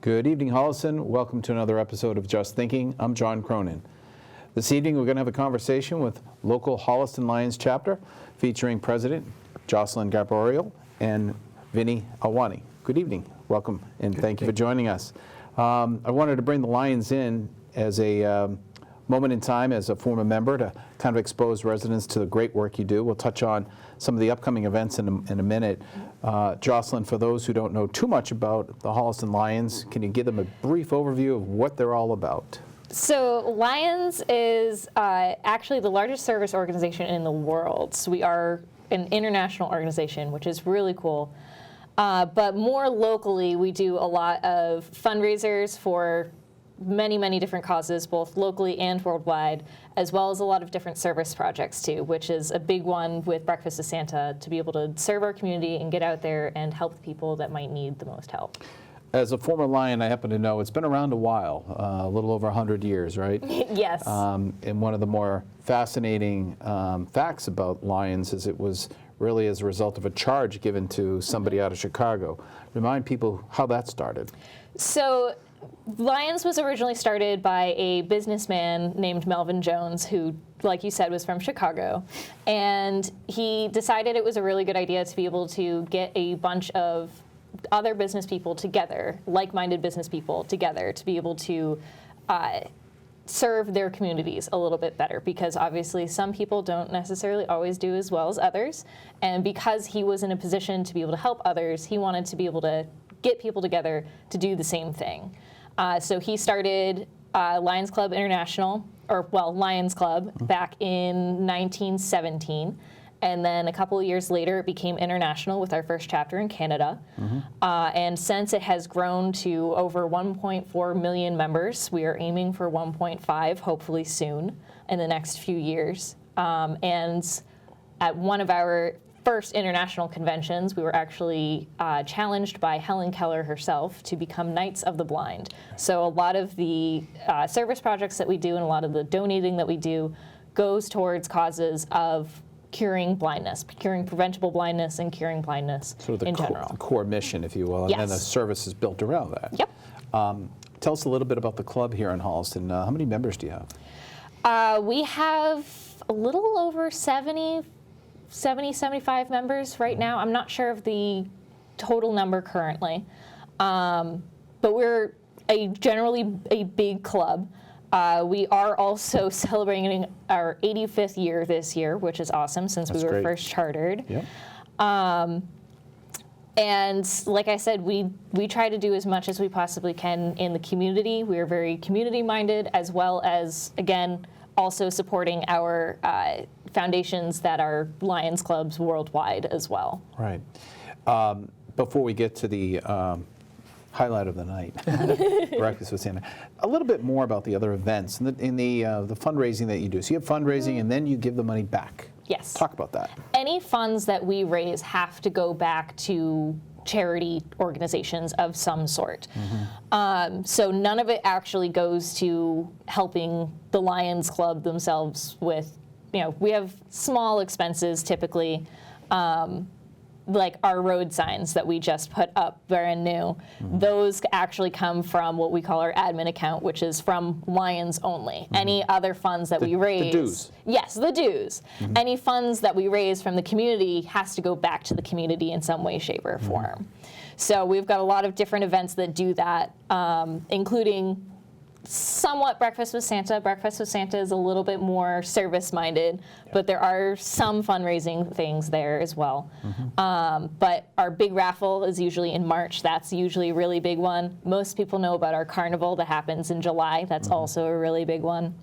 Good evening, Holliston. Welcome to another episode of Just Thinking. I'm John Cronin. This evening, we're going to have a conversation with local Holliston Lions chapter featuring President Jocelyn Gaboriault and Vinny Alwani. Good evening. Welcome, and thank you for joining us. I wanted to bring the Lions in as a moment in time as a former member to kind of expose residents to the great work you do. We'll touch on some of the upcoming events in a minute. Jocelyn, for those who don't know too much about the Holliston Lions, can you give them a brief overview of what they're all about? So Lions is actually the largest service organization in the world. So we are an international organization, which is really cool. But more locally, we do a lot of fundraisers for many different causes, both locally and worldwide, as well as a lot of different service projects too, which is a big one with Breakfast with Santa, to be able to serve our community and get out there and help the people that might need the most help. As a former Lion, I happen to know it's been around a while, a little over 100 years, right? Yes. And one of the more fascinating facts about Lions is it was really as a result of a charge given to somebody out of Chicago. Remind people how that started. So Lions was originally started by a businessman named Melvin Jones, who, like you said, was from Chicago. And he decided it was a really good idea to be able to get a bunch of other business people together, like-minded business people together, to be able to serve their communities a little bit better, because obviously some people don't necessarily always do as well as others. And because he was in a position to be able to help others, he wanted to be able to get people together to do the same thing. So he started Lions Club International, Lions Club, back in 1917. And then a couple of years later, it became international with our first chapter in Canada. And since it has grown to over 1.4 million members, we are aiming for 1.5, hopefully soon, in the next few years. And at one of our first international conventions, we were actually challenged by Helen Keller herself to become Knights of the Blind. So a lot of the service projects that we do and a lot of the donating that we do goes towards causes of curing blindness, curing preventable blindness, and curing blindness in general. The core mission, if you will, and then the service is built around that. Yep. Tell us a little bit about the club here in Holliston. How many members do you have? We have a little over 70, 75 members right now. I'm not sure of the total number currently, but we're generally a big club. We are also celebrating our 85th year this year, which is awesome since we were first chartered. Yep. And like I said, we try to do as much as we possibly can in the community. We are very community-minded, as well as, again, also supporting our foundations that are Lions clubs worldwide as well. Right. Before we get to the highlight of the night, Breakfast with Santa, a little bit more about the other events and the fundraising that you do. So you have fundraising and then you give the money back. Yes. Talk about that. Any funds that we raise have to go back to charity organizations of some sort. So none of it actually goes to helping the Lions Club themselves with, we have small expenses typically, like our road signs that we just put up brand new. Those actually come from what we call our admin account, which is from Lions only. Any other funds that we raise. The dues. Yes, the dues. Any funds that we raise from the community has to go back to the community in some way, shape, or form. So we've got a lot of different events that do that, including somewhat Breakfast with Santa. Breakfast with Santa is a little bit more service-minded, but there are some fundraising things there as well. But our big raffle is usually in March. That's usually a really big one. Most people know about our carnival that happens in July. That's also a really big one.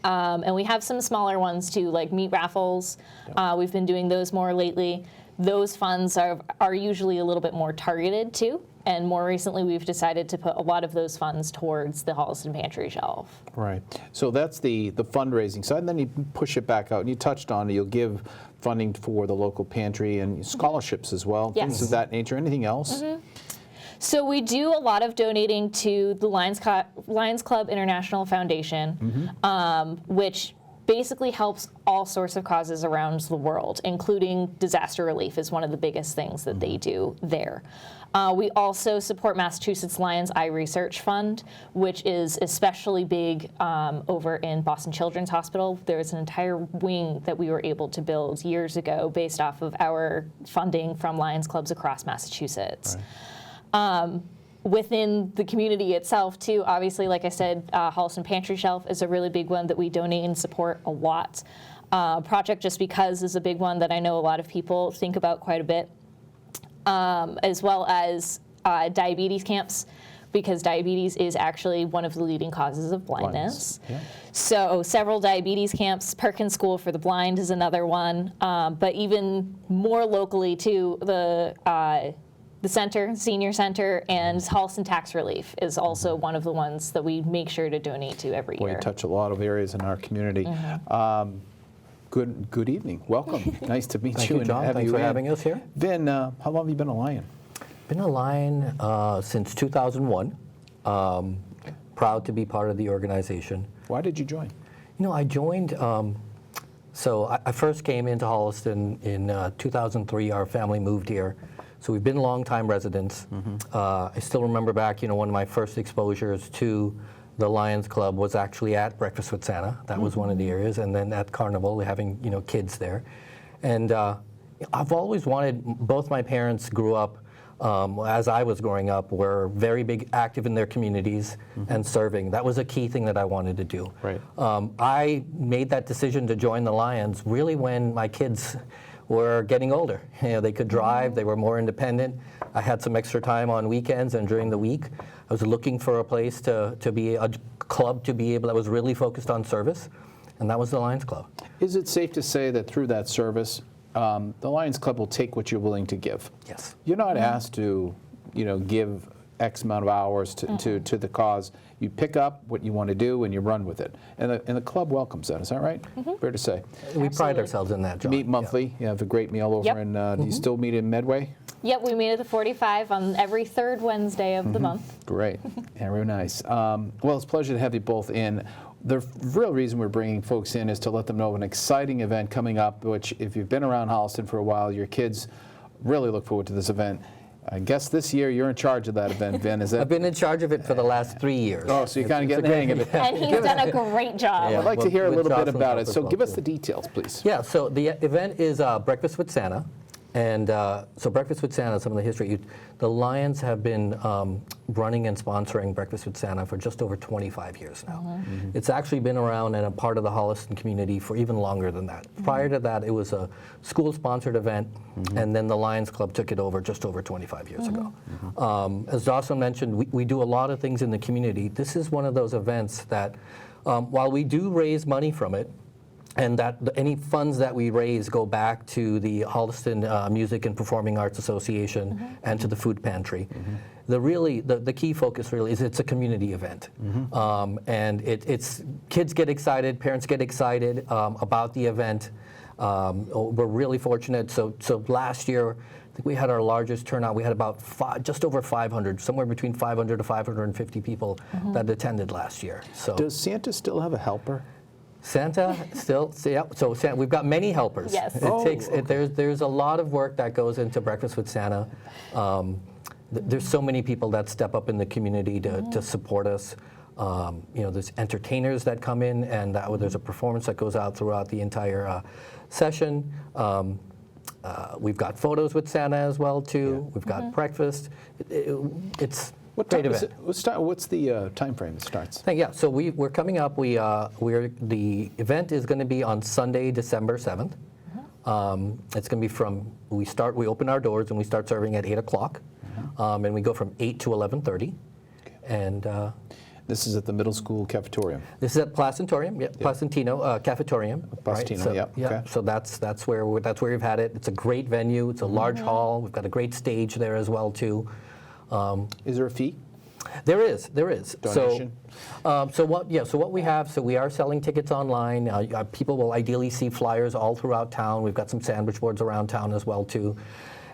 And we have some smaller ones too, like meat raffles. We've been doing those more lately. Those funds are usually a little bit more targeted too. And more recently, we've decided to put a lot of those funds towards the Holliston Pantry Shelf. Right. So that's the fundraising side, and then you push it back out. And you touched on it. You'll give funding for the local pantry and scholarships as well, things of that nature. Anything else? So we do a lot of donating to the Lions Club International Foundation, which basically helps all sorts of causes around the world, including disaster relief is one of the biggest things that they do there. We also support Massachusetts Lions Eye Research Fund, which is especially big over in Boston Children's Hospital. There's an entire wing that we were able to build years ago based off of our funding from Lions clubs across Massachusetts. Right. Within the community itself, too, obviously, like I said, Holliston Pantry Shelf is a really big one that we donate and support a lot. Project Just Because is a big one that I know a lot of people think about quite a bit. As well as diabetes camps, because diabetes is actually one of the leading causes of blindness. Yeah. So several diabetes camps, Perkins School for the Blind is another one, but even more locally too, the center, senior center, and Holliston Tax Relief is also one of the ones that we make sure to donate to every year. We touch a lot of areas in our community. Good evening. Welcome. Nice to meet Thank you you, and John. have Thanks you for in. having us here. Vin, how long have you been a Lion? Been a Lion since 2001. Proud to be part of the organization. Why did you join? You know, I joined, so I first came into Holliston in 2003. Our family moved here. So we've been longtime residents. I still remember back, one of my first exposures to the Lions Club was actually at Breakfast with Santa. That was one of the areas. And then at Carnival, having, kids there. And I've always wanted, both my parents grew up, as I was growing up, were very big, active in their communities and serving. That was a key thing that I wanted to do. Right. I made that decision to join the Lions really when my kids were getting older. They could drive, they were more independent. I had some extra time on weekends and during the week. I was looking for a place to be a club to be able that was really focused on service, and that was the Lions Club. Is it safe to say that through that service, the Lions Club will take what you're willing to give? Yes. You're not asked to, give X amount of hours to the cause. You pick up what you want to do and you run with it. And the club welcomes that, is that right? Fair to say. We pride ourselves in that, John. Meet monthly. You have a great meal over in, do you still meet in Medway? Yep, we meet at the 45 on every third Wednesday of the month. Great. Yeah, very nice. Well, it's a pleasure to have you both in. The real reason we're bringing folks in is to let them know of an exciting event coming up, which if you've been around Holliston for a while, your kids really look forward to this event. I guess this year you're in charge of that event, Vin. Is that? I've been in charge of it for the last 3 years. Oh, so you kind of get the hang of it. And he's done a great job. Yeah. I'd like to hear a With little bit Jocelyn about it. help as So well, give us too. the details, please. Yeah, so the event is Breakfast with Santa. And so Breakfast with Santa, some of the history. The Lions have been running and sponsoring Breakfast with Santa for just over 25 years now. It's actually been around and a part of the Holliston community for even longer than that. Prior to that, it was a school-sponsored event, and then the Lions Club took it over just over 25 years ago. As Jocelyn mentioned, we do a lot of things in the community. This is one of those events that, while we do raise money from it, and that any funds that we raise go back to the Holliston Music and Performing Arts Association and to the food pantry. The key focus really is it's a community event, and it's kids get excited, parents get excited about the event. We're really fortunate. So last year, I think we had our largest turnout. We had about just over 500, somewhere between 500 to 550 people that attended last year. So Does Santa still have a helper? Santa still, so Santa, we've got many helpers. Yes. There's a lot of work that goes into Breakfast with Santa. There's so many people that step up in the community to support us. There's entertainers that come in, and there's a performance that goes out throughout the entire session. We've got photos with Santa as well too. We've got breakfast. It's What great time event. What's the time frame it starts? Yeah, so we're coming up. The event is going to be on Sunday, December 7th. It's going to be we open our doors and we start serving at 8 o'clock, and we go from 8 to 11:30. And This is at the middle school cafetorium. this is at Placentorium, Placentino Cafetorium. Placentino, so, yeah, okay. So that's where we've had it. It's a great venue. It's a large hall. We've got a great stage there as well too. Is there a fee? There is. Donation? So what we have, we are selling tickets online. People will ideally see flyers all throughout town. We've got some sandwich boards around town as well too.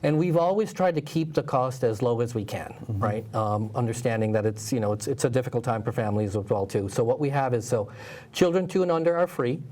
And we've always tried to keep the cost as low as we can, right? Understanding that it's, it's a difficult time for families as well too. So what we have is, children 2 and under are free.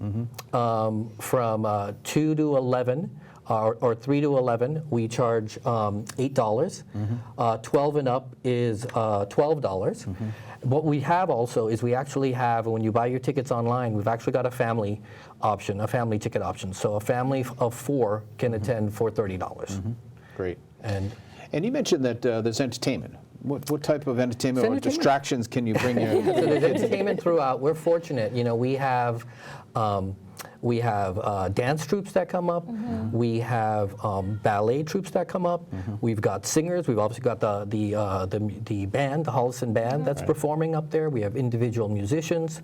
From 2 to 11, or 3 to 11, we charge $8. 12 and up is $12. What we have also is we actually have, when you buy your tickets online, we've actually got a family option, a family ticket option. So a family of 4 can attend for $30. Great. And you mentioned that there's entertainment. What type of entertainment or distractions can you bring your so there's entertainment throughout. We're fortunate, we have dance troupes that come up. We have ballet troupes that come up. We've got singers. We've obviously got the band, the Holliston band that's performing up there. We have individual musicians.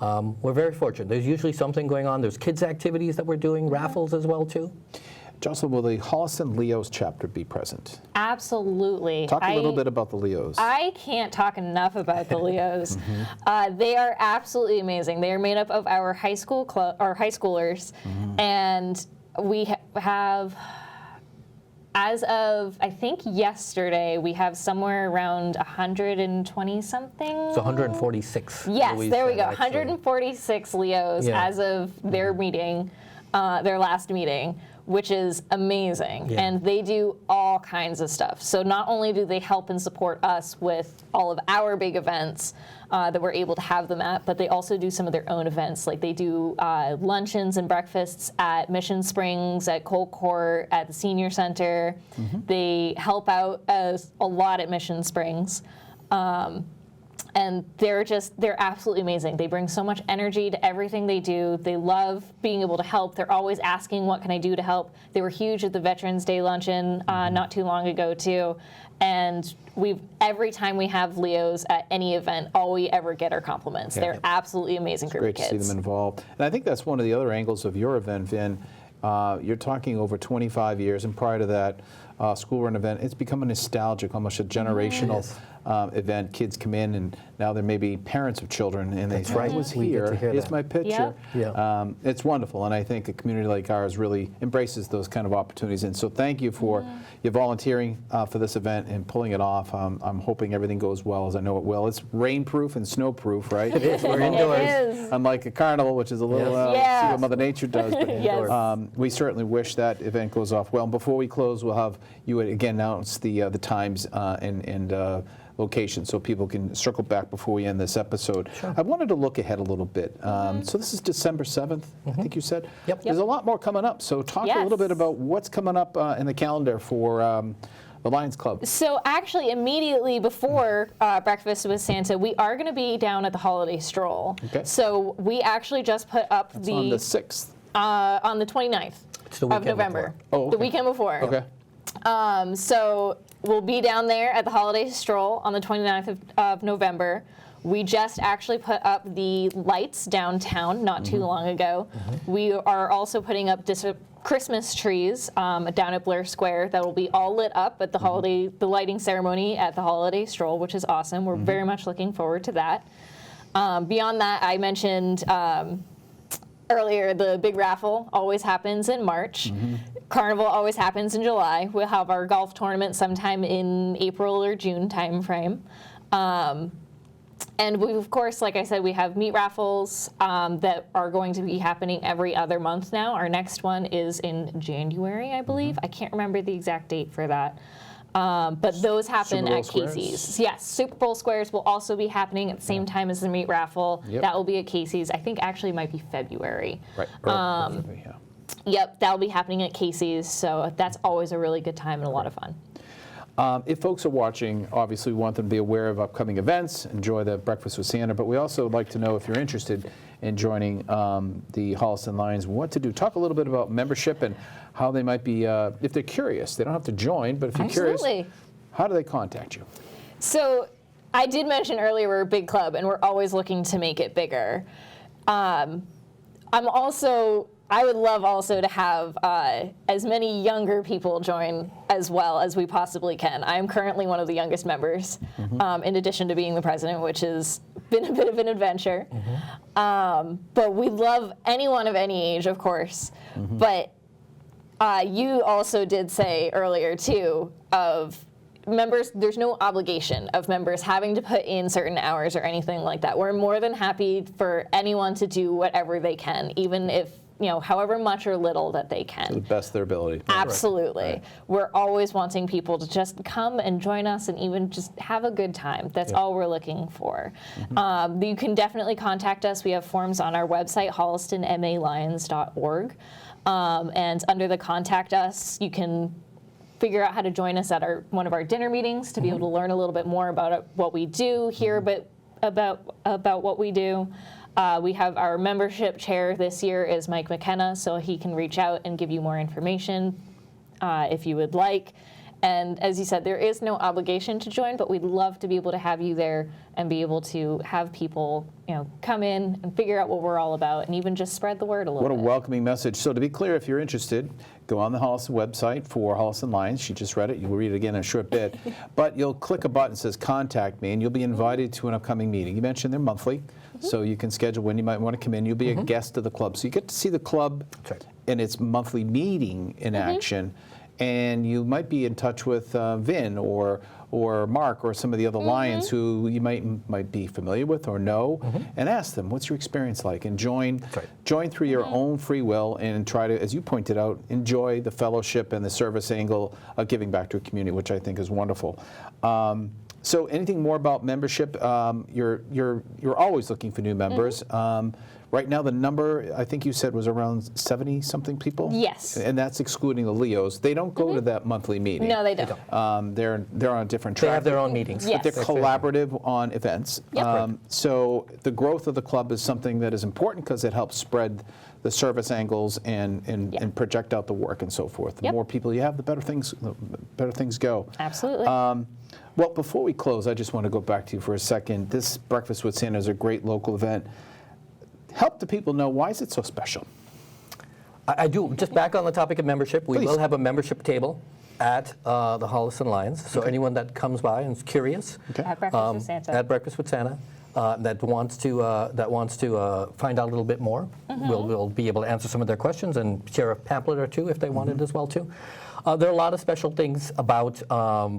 We're very fortunate. There's usually something going on. There's kids' activities that we're doing, raffles as well too. Jocelyn, will the Holliston Leos chapter be present? Absolutely. Talk a little bit about the Leos. I can't talk enough about the Leos. They are absolutely amazing. They are made up of our high schoolers, and we have, as of I think yesterday, we have somewhere around 120 something. It's 146. Yes, there we go. 146 Leos as of their meeting, their last meeting, which is amazing. And they do all kinds of stuff. So not only do they help and support us with all of our big events that we're able to have them at, but they also do some of their own events. Like they do luncheons and breakfasts at Mission Springs, at Cole Court, at the Senior Center. They help out a lot at Mission Springs. And they're absolutely amazing. They bring so much energy to everything they do. They love being able to help. They're always asking, what can I do to help? They were huge at the Veterans Day luncheon not too long ago too. And every time we have Leos at any event, all we ever get are compliments. They're absolutely amazing group of kids. Great to see them involved. And I think that's one of the other angles of your event, Vin. You're talking over 25 years, and prior to that, school run event, it's become a nostalgic, almost a generational event. Kids come in, and now there may be parents of children, and they say, I was here, here's my picture. It's wonderful, and I think a community like ours really embraces those kind of opportunities. And so thank you for your volunteering for this event and pulling it off. I'm hoping everything goes well, as I know it will. It's rain-proof and snow-proof, right? It is. We're indoors. It is. Unlike a carnival, which is a little, see what Mother Nature does. But we certainly wish that event goes off well. And before we close, we'll have you again announce the times and location so people can circle back before we end this episode. I wanted to look ahead a little bit. So this is December 7th, I think you said? There's a lot more coming up. So talk a little bit about what's coming up in the calendar for the Lions Club. So actually, immediately before Breakfast with Santa, we are going to be down at the Holiday Stroll. So we actually just put up It's on the 6th. On the 29th of November. The weekend before. So we'll be down there at the Holiday Stroll on the 29th of November. We just actually put up the lights downtown not too long ago. We are also putting up Christmas trees down at Blair Square that will be all lit up at the lighting ceremony at the Holiday Stroll, which is awesome. We're very much looking forward to that. Beyond that, I mentioned earlier, the big raffle always happens in March. Carnival always happens in July. We'll have our golf tournament sometime in April or June timeframe. And we, of course, like I said, we have meat raffles that are going to be happening every other month now. Our next one is in January, I believe. I can't remember the exact date for that. But those happen at Casey's. Yes, Super Bowl Squares will also be happening at the same time as the meat raffle. That will be at Casey's. I think actually it might be February. Yep, that will be happening at Casey's. So that's always a really good time and a lot of fun. If folks are watching, obviously we want them to be aware of upcoming events, enjoy the Breakfast with Santa, but we also would like to know if you're interested in joining the Holliston Lions, what to do. Talk a little bit about membership and how they might be, if they're curious. They don't have to join, but if you're curious, how do they contact you? So I did mention earlier we're a big club and we're always looking to make it bigger. I would love also to have as many younger people join as well as we possibly can. I am currently one of the youngest members, in addition to being the president, which has been a bit of an adventure. But we love anyone of any age, of course. But You also did say earlier, too, of members, there's no obligation of members having to put in certain hours or anything like that. We're more than happy for anyone to do whatever they can, even if, however much or little that they can. To the best of their ability. Absolutely. Right. We're always wanting people to just come and join us and even just have a good time. That's all we're looking for. You can definitely contact us. We have forms on our website, hollistonmalions.org. And under the Contact Us, you can figure out how to join us at one of our dinner meetings to be able to learn a little bit more about what we do, hear about what we do. We have our membership chair this year is Mike McKenna, so he can reach out and give you more information if you would like. And as you said, there is no obligation to join, but we'd love to be able to have you there and be able to have people, come in and figure out what we're all about and even just spread the word a little bit. What a welcoming message. So to be clear, if you're interested, go on the Holliston website for Holliston Lions. She just read it. You'll read it again in a short bit. But you'll click a button that says Contact Me, and you'll be invited to an upcoming meeting. You mentioned they're monthly, so you can schedule when you might want to come in. You'll be a guest of the club. So you get to see the club in its monthly meeting in action. And you might be in touch with Vin or Mark or some of the other Lions who you might be familiar with or know, and ask them, what's your experience like? And join through your own free will and try to, as you pointed out, enjoy the fellowship and the service angle of giving back to a community, which I think is wonderful. So anything more about membership? You're always looking for new members. Right now, the number, I think you said, was around 70-something people? Yes. And that's excluding the Leos. They don't go to that monthly meeting. No, they don't. They're on a different track. They have their own meetings. Yes. But they're collaborative on events. Yep. So the growth of the club is something that is important because it helps spread the service angles and project out the work and so forth. The more people you have, the better things go. Absolutely. Well, before we close, I just want to go back to you for a second. This Breakfast with Santa is a great local event. Help the people know, why is it so special? I do. Just back on the topic of membership, we will have a membership table at the Holliston Lions. So anyone that comes by and is curious At Breakfast with Santa. At Breakfast with Santa, that wants to find out a little bit more, we'll be able to answer some of their questions and share a pamphlet or two if they wanted as well too. There are a lot of special things about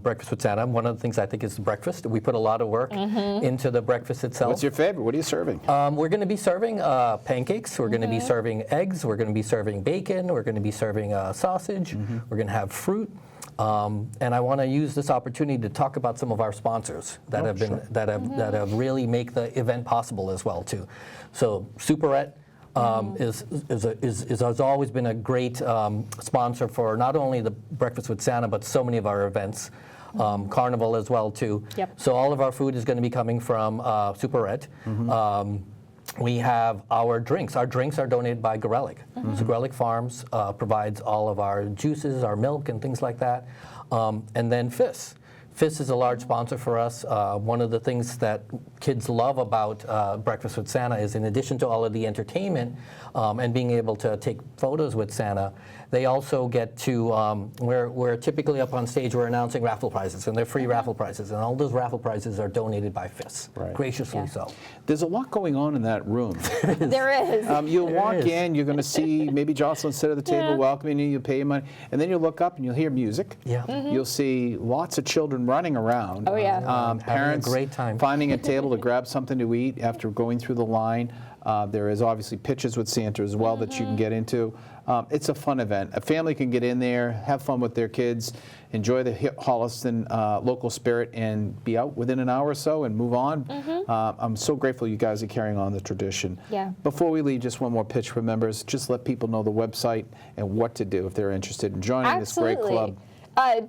Breakfast with Santa. One of the things I think is the breakfast. We put a lot of work into the breakfast itself. What's your favorite? What are you serving? We're going to be serving pancakes. We're going to be serving eggs. We're going to be serving bacon. We're going to be serving sausage. We're going to have fruit. And I want to use this opportunity to talk about some of our sponsors that that have really make the event possible as well too. So Superette has always been a great sponsor for not only the Breakfast with Santa, but so many of our events. Carnival as well too. Yep. So all of our food is going to be coming from Superette. We have our drinks. Our drinks are donated by Gaboriault. So Gaboriault Farms provides all of our juices, our milk, and things like that. And then FIS. FIS is a large sponsor for us. One of the things that kids love about Breakfast with Santa is, in addition to all of the entertainment and being able to take photos with Santa, they also get to, we're typically up on stage, we're announcing raffle prizes, and they're free raffle prizes, and all those raffle prizes are donated by FIS, graciously so. There's a lot going on in that room. There is. You'll walk in, you're going to see maybe Jocelyn sit at the table welcoming you, you pay your money, and then you'll look up and you'll hear music. You'll see lots of children running around. Oh, yeah. Parents having a great time. finding a table to grab something to eat after going through the line. There is obviously Pitches with Santa as well that you can get into. It's a fun event. A family can get in there, have fun with their kids, enjoy the Holliston local spirit, and be out within an hour or so and move on. I'm so grateful you guys are carrying on the tradition. Yeah. Before we leave, just one more pitch for members. Just let people know the website and what to do if they're interested in joining this great club.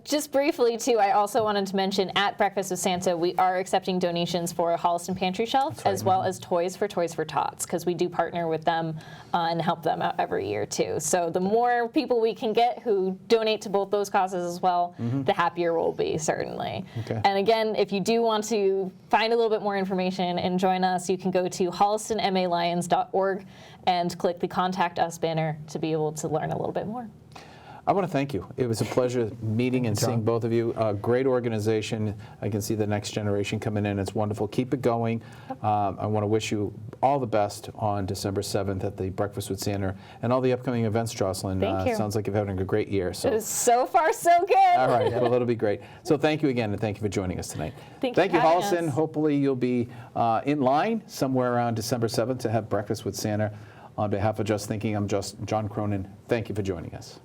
Just briefly, too, I also wanted to mention at Breakfast with Santa, we are accepting donations for a Holliston Pantry Shelf, as well as Toys for Tots, because we do partner with them and help them out every year, too. So the more people we can get who donate to both those causes as well, the happier we'll be, certainly. And again, if you do want to find a little bit more information and join us, you can go to hollistonmalions.org and click the Contact Us banner to be able to learn a little bit more. I want to thank you. It was a pleasure meeting and seeing both of you. Great organization. I can see the next generation coming in. It's wonderful. Keep it going. I want to wish you all the best on December 7th at the Breakfast with Santa and all the upcoming events, Jocelyn. Thank you. Sounds like you're having a great year. So far, so good. All right. Well, it'll be great. So thank you again, and thank you for joining us tonight. Thank you for having Holliston. us. Hopefully you'll be in line somewhere around December 7th to have Breakfast with Santa. On behalf of Just Thinking, I'm John Cronin. Thank you for joining us.